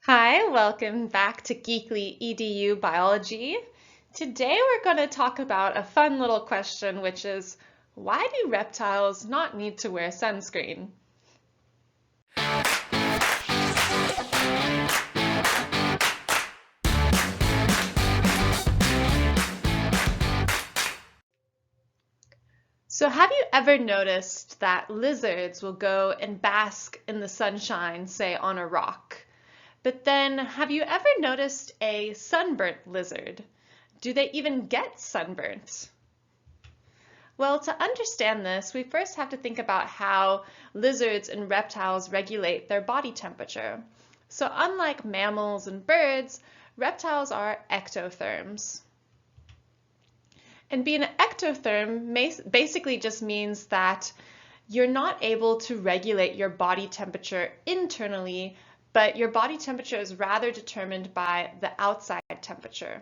Hi, welcome back to GeeklyEDU Biology. Today we're going to talk about a fun little question, which is, why do reptiles not need to wear sunscreen? So have you ever noticed that lizards will go and bask in the sunshine, say on a rock? But then have you ever noticed a sunburnt lizard? Do they even get sunburnt? Well, to understand this, we first have to think about how lizards and reptiles regulate their body temperature. So unlike mammals and birds, reptiles are ectotherms. And being an ectotherm basically just means that you're not able to regulate your body temperature internally, but your body temperature is rather determined by the outside temperature.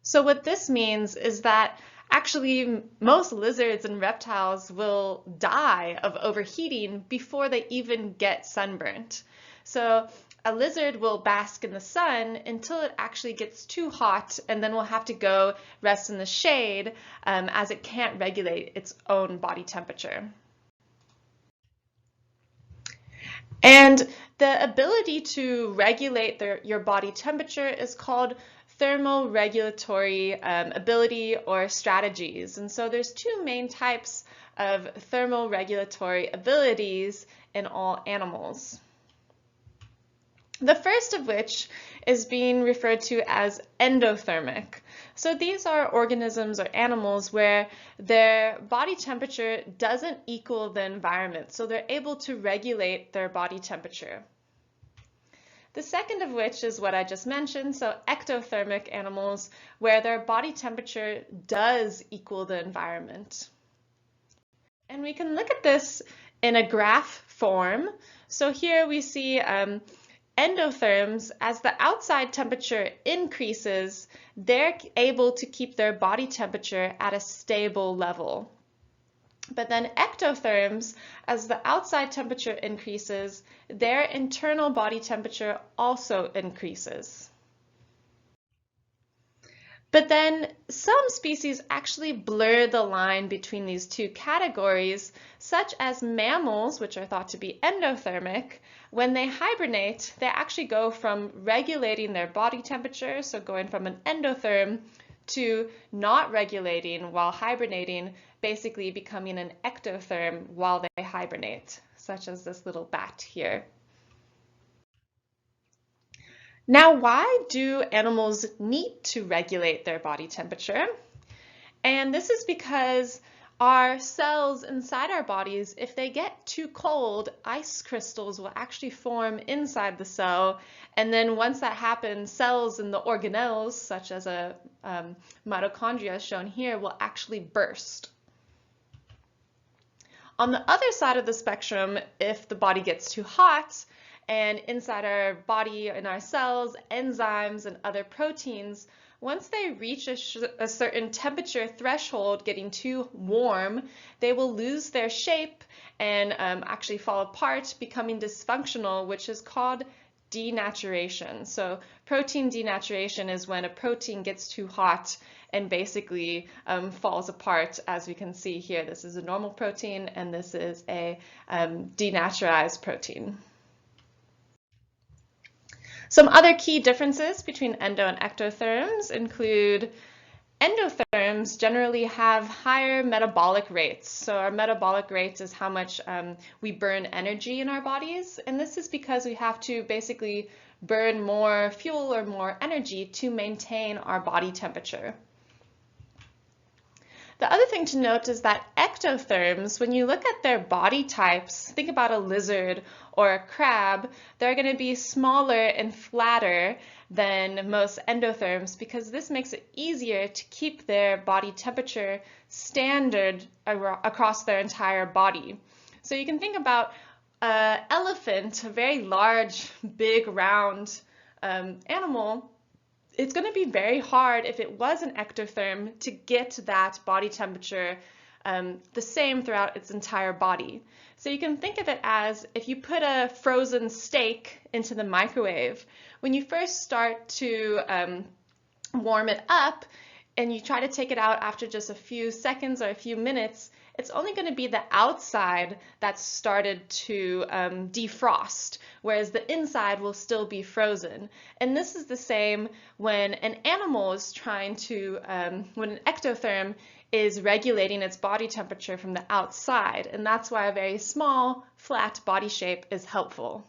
So what this means is that actually most lizards and reptiles will die of overheating before they even get sunburnt. So a lizard will bask in the sun until it actually gets too hot, and then will have to go rest in the shade as it can't regulate its own body temperature. And the ability to regulate your body temperature is called thermoregulatory ability or strategies. And so there's two main types of thermoregulatory abilities in all animals. The first of which is being referred to as endothermic. So these are organisms or animals where their body temperature doesn't equal the environment, so they're able to regulate their body temperature. The second of which is what I just mentioned, so ectothermic animals where their body temperature does equal the environment. And we can look at this in a graph form. So here we see endotherms, as the outside temperature increases, they're able to keep their body temperature at a stable level. But then ectotherms, as the outside temperature increases, their internal body temperature also increases. But then some species actually blur the line between these two categories, such as mammals, which are thought to be endothermic. When they hibernate, they actually go from regulating their body temperature, so going from an endotherm, to not regulating while hibernating, basically becoming an ectotherm while they hibernate, such as this little bat here. Now, why do animals need to regulate their body temperature? And this is because our cells inside our bodies, if they get too cold, ice crystals will actually form inside the cell. And then once that happens, cells in the organelles, such as a mitochondria shown here, will actually burst. On the other side of the spectrum, if the body gets too hot, and inside our body and our cells, enzymes and other proteins, once they reach a certain temperature threshold, getting too warm, they will lose their shape and actually fall apart, becoming dysfunctional, which is called denaturation. So protein denaturation is when a protein gets too hot and basically falls apart. As we can see here, this is a normal protein and this is a denaturized protein. Some other key differences between endo and ectotherms include endotherms generally have higher metabolic rates. So our metabolic rates is how much we burn energy in our bodies. And this is because we have to basically burn more fuel or more energy to maintain our body temperature. The other thing to note is that ectotherms, when you look at their body types, think about a lizard or a crab, they're going to be smaller and flatter than most endotherms because this makes it easier to keep their body temperature standard across their entire body. So you can think about an elephant, a very large, big, round animal. It's going to be very hard if it was an ectotherm to get that body temperature the same throughout its entire body. So you can think of it as if you put a frozen steak into the microwave, when you first start to warm it up and you try to take it out after just a few seconds or a few minutes, it's only going to be the outside that's started to defrost, whereas the inside will still be frozen. And this is the same when an animal is trying to, when an ectotherm is regulating its body temperature from the outside, and that's why a very small, flat body shape is helpful.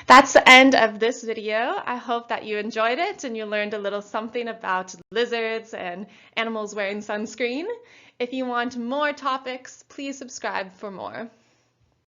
That's the end of this video. I hope that you enjoyed it and you learned a little something about lizards and animals wearing sunscreen. If you want more topics, please subscribe for more.